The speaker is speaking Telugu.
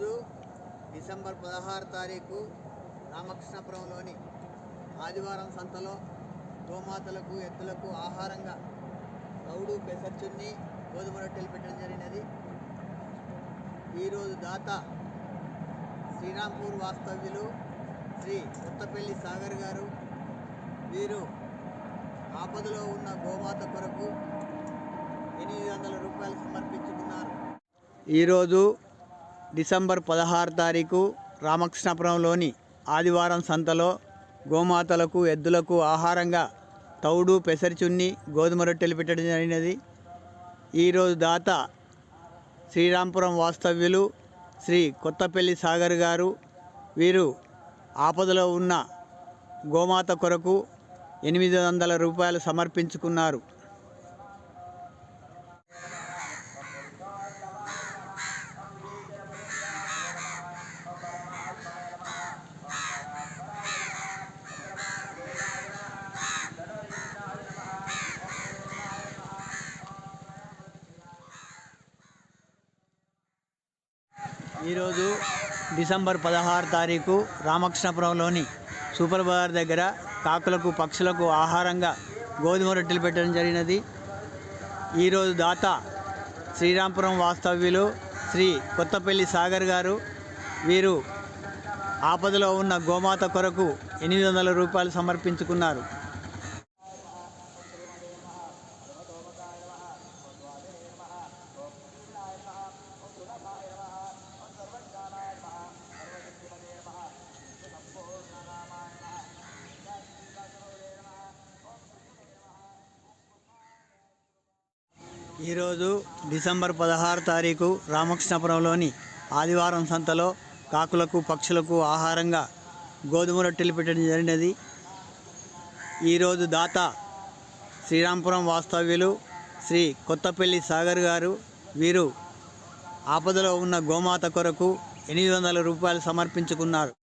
ఈరోజు డిసెంబర్ 16 తారీఖు రామకృష్ణపురంలోని ఆదివారం సంతలో గోమాతలకు ఎద్దులకు ఆహారంగా తౌడు పెసర్చున్ని గోధుమ రొట్టెలు పెట్టడం జరిగినది. ఈరోజు దాత శ్రీరాంపూర్ వాస్తవ్యులు శ్రీ కొత్తపల్లి సాగర్ గారు. వీరు ఆపదలో ఉన్న గోమాత కొరకు 800 రూపాయలు సమర్పించుకున్నారు. ఈరోజు డిసెంబర్ 16 తారీఖు రామకృష్ణపురంలోని ఆదివారం సంతలో గోమాతలకు ఎద్దులకు ఆహారంగా తౌడు పెసరిచున్ని గోధుమ రొట్టెలు పెట్టడం జరిగినది. ఈరోజు దాత శ్రీరాంపురం వాస్తవ్యులు శ్రీ కొత్తపల్లి సాగర్ గారు. వీరు ఆపదలో ఉన్న గోమాత కొరకు 800 రూపాయలు సమర్పించుకున్నారు. ఈరోజు డిసెంబర్ 16 తారీఖు రామకృష్ణపురంలోని సూపర్ బజార్ దగ్గర కాకులకు పక్షులకు ఆహారంగా గోధుమ రొట్టెలు పెట్టడం జరిగినది. ఈరోజు దాత శ్రీరాంపురం వాస్తవ్యులు శ్రీ కొత్తపల్లి సాగర్ గారు. వీరు ఆపదలో ఉన్న గోమాత కొరకు 800 రూపాయలు సమర్పించుకున్నారు. ఈరోజు డిసెంబర్ 16 తారీఖు రామకృష్ణపురంలోని ఆదివారం సంతలో కాకులకు పక్షులకు ఆహారంగా గోధుమ రొట్టెలు పెట్టడం జరిగినది. ఈరోజు దాత శ్రీరాంపురం వాస్తవ్యులు శ్రీ కొత్తపల్లి సాగర్ గారు. వీరు ఆపదలో ఉన్న గోమాత కొరకు 800 రూపాయలు సమర్పించుకున్నారు.